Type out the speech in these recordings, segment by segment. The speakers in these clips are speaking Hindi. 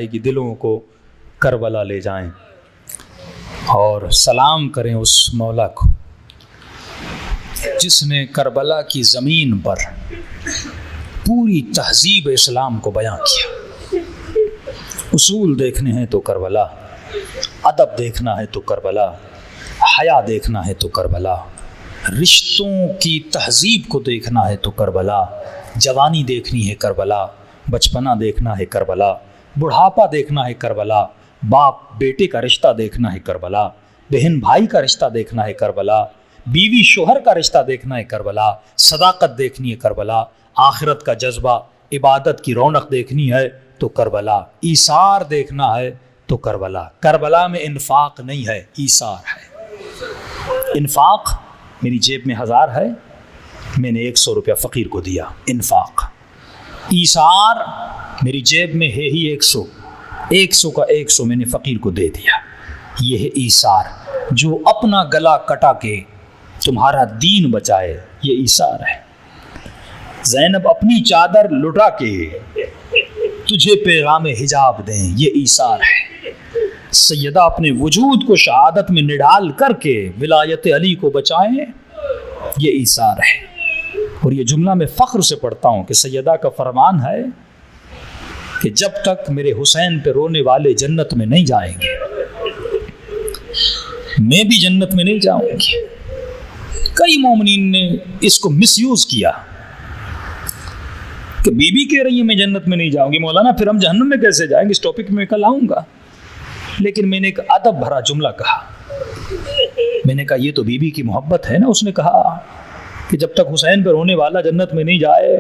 की दिलों को करबला ले जाएं और सलाम करें उस मौला को जिसने करबला की ज़मीन पर पूरी तहजीब इस्लाम को बयां किया। उसूल देखने हैं तो करबला, अदब देखना है तो करबला, हया देखना है तो करबला, रिश्तों की तहजीब को देखना है तो करबला, जवानी देखनी है करबला, बचपना देखना है करबला, बुढ़ापा देखना है करबला, बाप बेटे का रिश्ता देखना है करबला, बहन भाई का रिश्ता देखना है करबला, बीवी शोहर का रिश्ता देखना है करबला, सदाकत देखनी है करबला, आखिरत का जज्बा इबादत की रौनक देखनी है तो करबला, ईसार देखना है तो करबला। करबला में इन्फाक नहीं है, ईसार है। इन्फाक मेरी जेब में 1000 है, मैंने 100 रुपया फ़कीर को दिया, इन्फाक। ईसार मेरी जेब में है ही 100, 100 का 100 मैंने फ़कीर को दे दिया, ये है ईसार। जो अपना गला कटा के तुम्हारा दीन बचाए, ये ईसार है। ज़ैनब अपनी चादर लुटा के तुझे पैगाम हिजाब दें, ये ईसार है। सैयदा अपने वजूद को शहादत में निडाल करके विलायत अली को बचाएं, ये ईसार है। और ये जुमला मैं फ़ख्र से पढ़ता हूँ कि सैयदा का फरमान है कि जब तक मेरे हुसैन पे रोने वाले जन्नत में नहीं जाएंगे, मैं भी जन्नत में नहीं जाऊंगी। कई मोमिनीन ने इसको मिसयूज़ किया कि बीबी कह रही है मैं जन्नत में नहीं जाऊंगी, मौलाना फिर हम जहन्नम में कैसे जाएंगे? इस टॉपिक में कल आऊँगा। लेकिन मैंने एक अदब भरा जुमला कहा, मैंने कहा ये तो बीबी की मोहब्बत है ना। उसने कहा कि जब तक हुसैन पर रोने वाला जन्नत में नहीं जाए,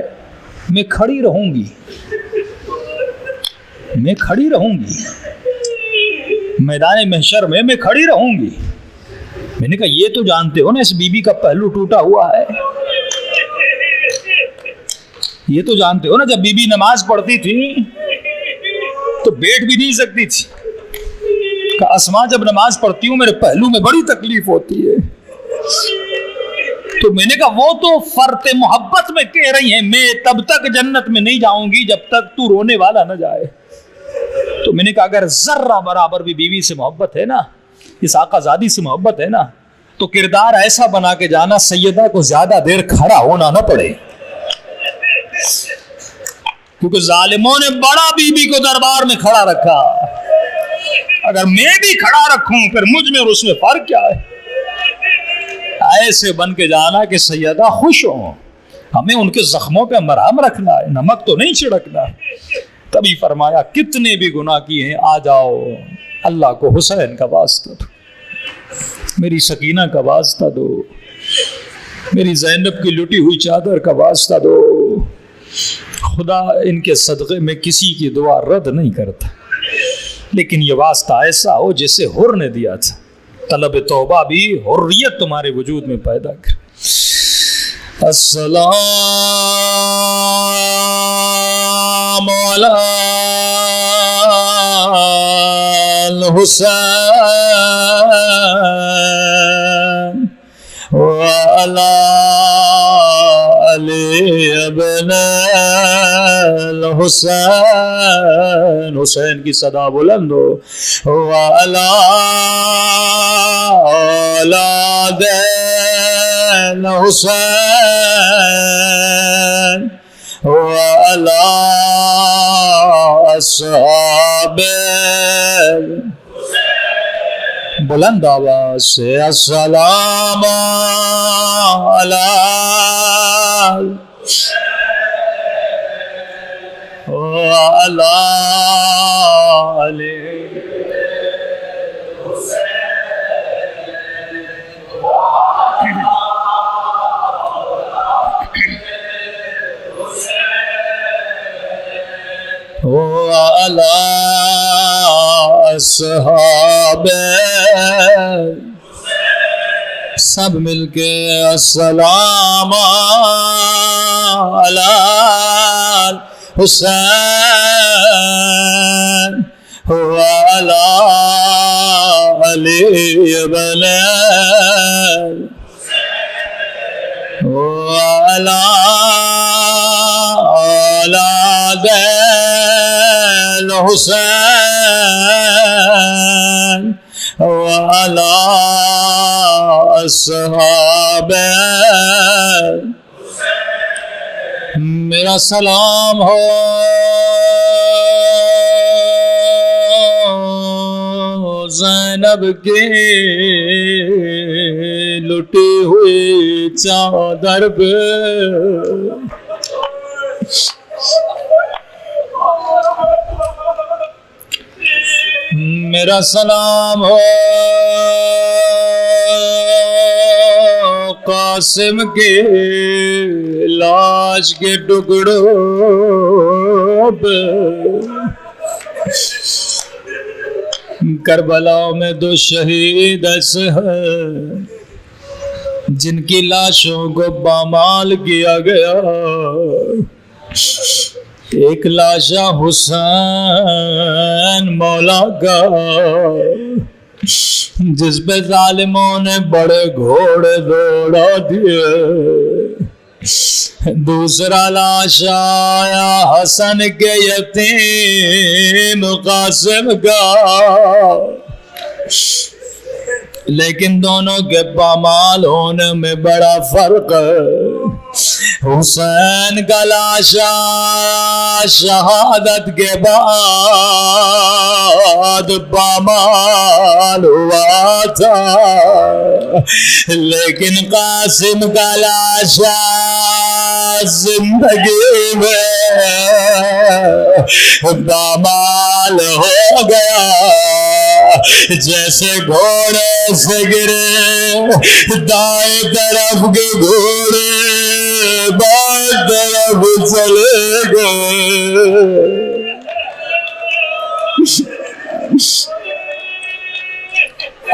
मैं खड़ी रहूंगी, मैं खड़ी रहूंगी मैदान महशर में, मैं खड़ी रहूंगी। मैंने कहा ये तो जानते हो ना इस बीबी का पहलू टूटा हुआ है, ये तो जानते हो ना जब बीबी नमाज पढ़ती थी तो बैठ भी नहीं सकती थी। कहा अस्मा जब नमाज पढ़ती हूँ मेरे पहलू में बड़ी तकलीफ होती है। तो मैंने कहा वो तो फर्ते मोहब्बत में कह रही हैं, मैं तब तक जन्नत में नहीं जाऊंगी जब तक तू रोने वाला ना जाए। तो मैंने कहा अगर जर्रा बराबर भी बीवी से मोहब्बत है ना, इस आकाज़ादी से मोहब्बत है ना, तो किरदार ऐसा बना के जाना सैयदा को ज्यादा देर खड़ा होना ना पड़े, क्योंकि जालिमों ने बड़ा बीबी को दरबार में खड़ा रखा। अगर मैं भी खड़ा रखूं फिर मुझ में और उसमें फर्क क्या है? ऐसे बन के जाना कि सैयदा खुश हो, हमें उनके जख्मों पे मरहम रखना है, नमक तो नहीं छिड़कना। तभी फरमाया कितने भी गुनाह किए हैं आ जाओ, अल्लाह को हुसैन का वास्ता दो, मेरी सकीना का वास्ता दो, मेरी ज़ैनब की लुटी हुई चादर का वास्ता दो। खुदा इनके सदक़े में किसी की दुआ रद्द नहीं करता, लेकिन ये वास्ता ऐसा हो जैसे हुर ने दिया था। तलब तौबा भी हुर्रियत तुम्हारे वजूद में पैदा कर। अस्सलाम अलैल हुसैन व अला अली इब्नुल हुसैन। हुसैन की सदा बुलंद हो। व अला औलादिल हुसैन व अला अस्हाबिल। बुलंद आवाज से अस्सलाम अला अला अली अला अस्हाबे। सब मिलके अस्सलाम अला हुसैन व अला अली इब्नुल व अला हुसैन वाला सहाबे, मेरा सलाम हो ज़ैनब के लुटी हुई चादर पे, मेरा सलाम हो कासिम के लाश के टुकड़ों पे, करबला में 2 शहीद ऐसे हैं जिनकी लाशों को पामाल किया गया। एक लाशा हुसैन मौला का जिस पे जालिमों ने बड़े घोड़े दौड़ा दिए, दूसरा लाशा आया हसन के यतीम कासिम का, लेकिन दोनों के पामाल होने में बड़ा फर्क है। हुसैन का लाशा शहादत के बाद पामाल हुआ था, लेकिन कासिम का लाशा जिंदगी में पामाल हो गया। जैसे घोड़े से गिरे दाएं तरफ के घोड़े बाएं तरफ चले गए।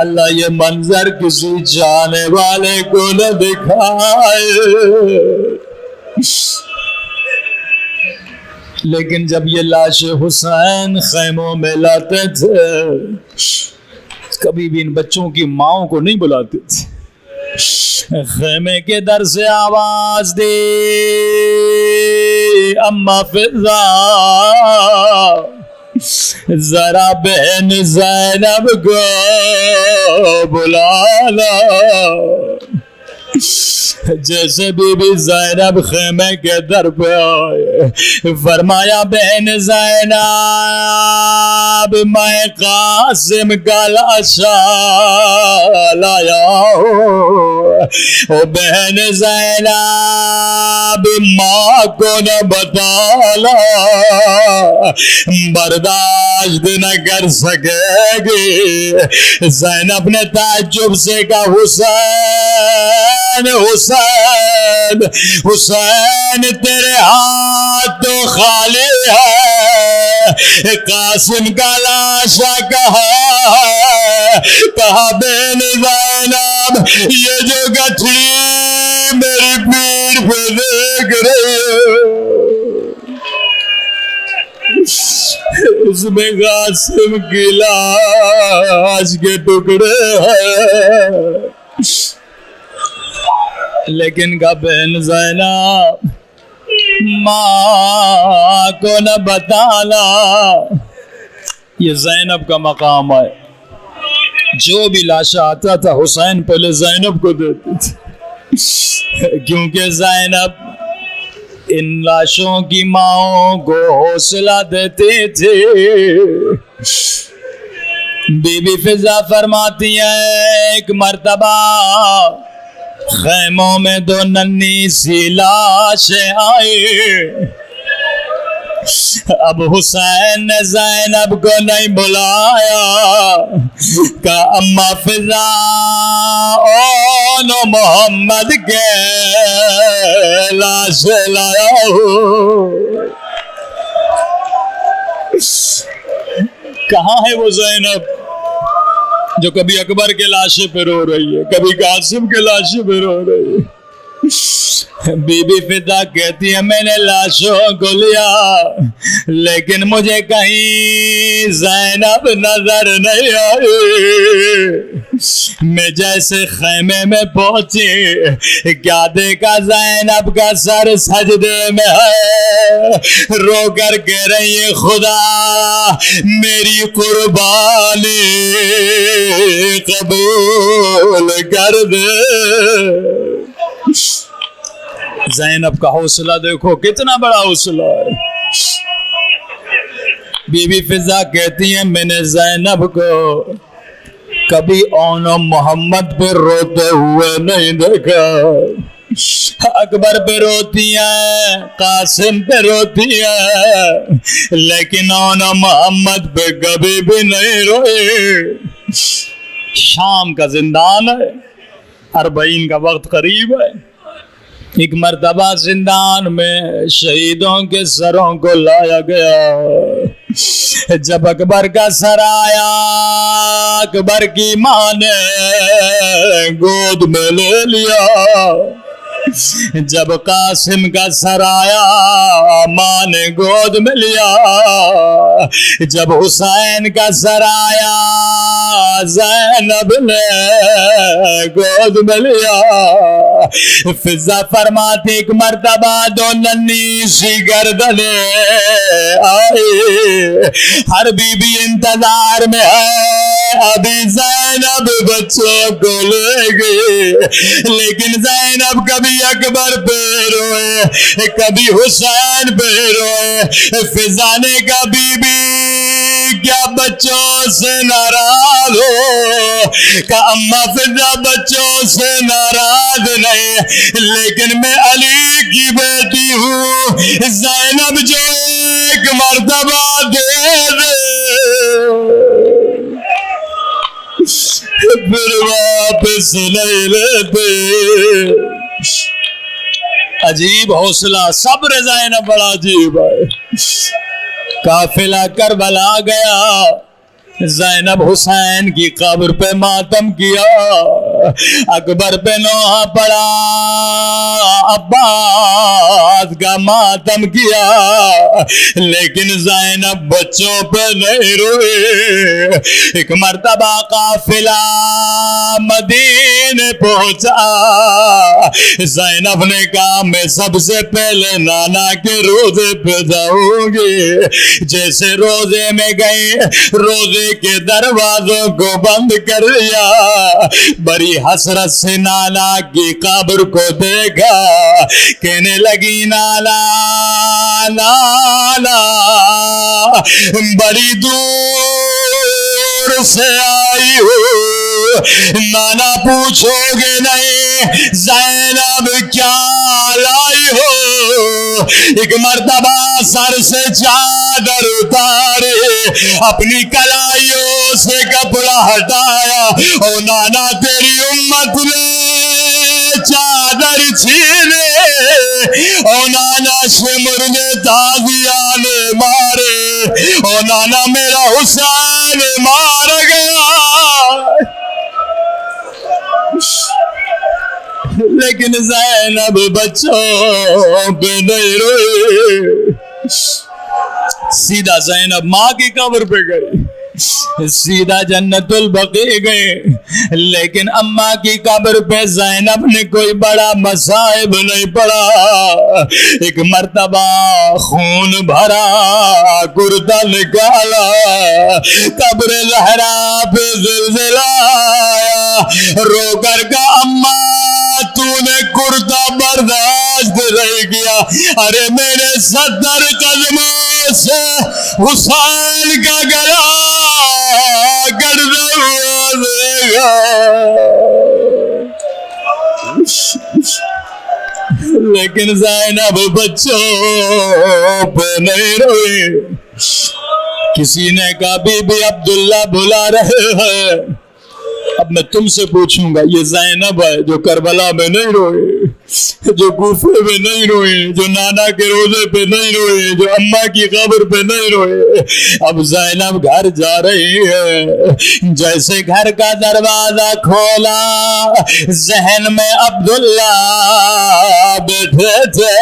अल्लाह ये मंजर किसी जाने वाले को न दिखाए, लेकिन जब ये लाश हुसैन खैमों में लाते थे, कभी भी इन बच्चों की माओं को नहीं बुलाते थे। खैमे के दर से आवाज दे अम्मा फिजा, जरा बहन ज़ैनब को बुलाना। जैसे बीबी ज़ैनब खेमे के दर पे आए, फरमाया बहन ज़ैनब मैं कासिम का लाशा लाया हूँ। ओ बहन ज़ैनब माँ को न बताना, बर्दाश्त न कर सकेगी। ज़ैनब ने ताज्जुब से कहा हुसैन हुसैन हुसैन तेरे हाथ तो खाली है, कासिम का लाशा कहा बहन ज़ैनब ये जो गठरी मेरी पीठ पे देख रही है, इसमें कासिम की लाश के टुकड़े हैं। लेकिन का बहन ज़ैनब माँ को न बताना। ये ज़ैनब का मकाम है। जो भी लाशा आता था हुसैन पहले ज़ैनब को देते थे, क्योंकि ज़ैनब इन लाशों की माओं को हौसला देते थे। बीबी फिजा फरमाती है एक मर्तबा खैमों में 2 नन्ही सी लाशें आई। अब हुसैन ने ज़ैनब को नहीं बुलाया, कहा अम्मा फिजा ओनो मोहम्मद के लाश लाया हूँ। कहाँ है वो ज़ैनब जो कभी अकबर के लाशे पे रो रही है, कभी कासिम के लाशे पे रो रही है? बीबी फिदा कहती है मैंने लाशों को लिया लेकिन मुझे कहीं ज़ैनब नजर नहीं आई। मैं जैसे खैमे में पहुंची क्या देखा ज़ैनब का सर सजदे में है, रो कर कह रही है खुदा मेरी कुर्बानी कबूल कर दे। ज़ैनब का हौसला देखो कितना बड़ा हौसला है। बीबी फिजा कहती है मैंने ज़ैनब को कभी ओनो मोहम्मद पे रोते हुए नहीं देखा। अकबर पे रोती है, कासिम पे रोती है, लेकिन ओनो मोहम्मद पे कभी भी नहीं रोए। शाम का जिंदान है, 40 का वक्त करीब है। एक मर्तबा जिंदान में शहीदों के सरों को लाया गया। जब अकबर का सर आया अकबर की मां ने गोद में ले लिया। जब कासिम का सर आया मां ने गोद में लिया। जब हुसैन का सर आया ज़ैनब ने गोद में लिया। फिजा फरमाती एक मर्तबा दो नन्ही सी गर्दने आई। हर बीबी इंतजार में है अभी ज़ैनब बच्चों को लेगी, लेकिन ज़ैनब कभी अकबर पे रोए कभी हुसैन पे रोए। फिजा ने कहा बीबी क्या बच्चों से नाराज हो? का अम्मा फिजा बच्चों से नाराज नहीं, लेकिन मैं अली की बेटी हूँ, ज़ैनब जो एक मर्तबा दे दे फिर वापस नहीं लेते। अजीब हौसला, सब्र ज़ैनब बड़ा अजीब है। काफिला करबला गया, ज़ैनब हुसैन की कब्र पे मातम किया। अकबर पे नोहा पड़ा, अब्बास का मातम किया, लेकिन ज़ैनब बच्चों पे नहीं रोए। एक मर्तबा काफिला मदीने पहुंचा। ज़ैनब ने कहा मैं सबसे पहले नाना के रोजे पे जाऊंगी। जैसे रोजे में गए, रोजे के दरवाजों को बंद कर दिया। बड़ी हसरत से नाना की कब्र को देखा, कहने लगी नाना नाना बड़ी दूर से आई हो, नाना पूछोगे नहीं ज़ैनब क्या लाई हो। एक मर्तबा सर से चादर उतारे, अपनी कलाइयों से कपड़ा हटाया, ओ नाना तेरी उम्मत ने चादर छीने, ओ नाना शिमर ने ताजियाने मारे, ओ नाना मेरा हुसैन मार गया। लेकिन ज़ैनब बच्चों पे नहीं रोई। सीधा ज़ैनब माँ की कब्र पे गई, सीधा जन्नतुल बकी गए। लेकिन अम्मा की कब्र पे ज़ैनब ने कोई बड़ा मसाइब नहीं पड़ा। एक मर्तबा खून भरा, कुर्ता निकाला, कब्र ज़हरा पे ज़िलज़िला आया। रोकर का अम्मा तूने कुर्ता बर्दाश्त नहीं किया, अरे मेरे 70 कदमों से हुसैन का गला गर्दन हुआ देगा। लेकिन ज़ैनब बच्चों पे नहीं रोई। किसी ने कहा बीबी अब्दुल्ला बुला रहे हैं। अब मैं तुमसे पूछूंगा, ये ज़ैनब है जो करबला में नहीं रोए, जो कूफे में नहीं रोए, जो नाना के रोजे पे नहीं रोए, जो अम्मा की कब्र पे नहीं रोए, अब ज़ैनब घर जा रही है। जैसे घर का दरवाजा खोला, जहन में अब्दुल्ला बैठे थे।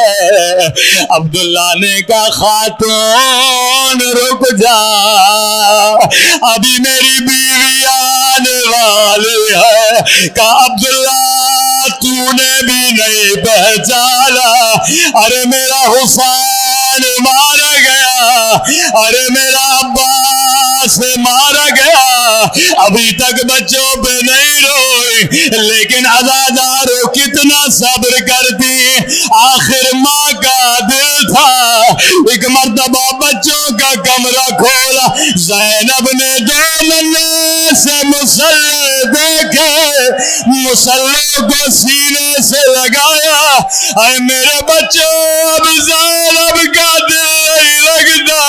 अब्दुल्ला ने कहा, खातून रुक जा, अभी मेरी बीवी आने वाली है। कहा, अब्दुल्ला तूने भी नहीं पहचाना, अरे मेरा हुसैन मारा गया, अरे मेरा अब्बास मारा गया। अभी तक बच्चों पे नहीं रोई, लेकिन अज़ादारों कितना सब्र करती। आखिर माँ का दिल था। एक मर्तबा बच्चों का कमरा खोला, ज़ैनब ने 2 महीने से मुसल्ले देखे, मुसल्लों को सीने से लगाया। अरे मेरे बच्चों, अब ज़ैनब का दिल नहीं लगता।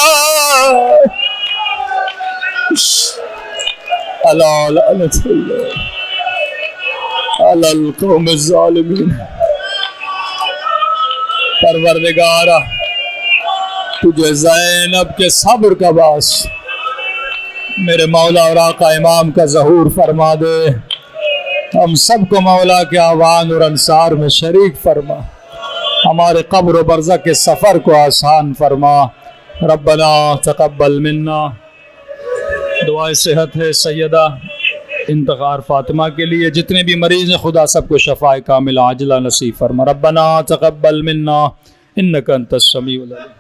परवरदिगारा, तुझे ज़ैनब के सब्र का बास मेरे मौला और आका इमाम का ज़हूर फरमा दे। हम सबको मौला के आवान और अंसार में शरीक फरमा, हमारे कब्र व बरज़ख के सफ़र को आसान फरमा। रब्बना तक़ब्बल मिन्ना। दुआ सेहत है सैयदा इंतखार फातिमा के लिए। जितने भी मरीज़ हैं, खुदा सबको शफ़ाए कामिला आजिला नसीब फरमा। रब्बना तक़ब्बल मिन्ना इन्नका अंतस समीउल अलीम।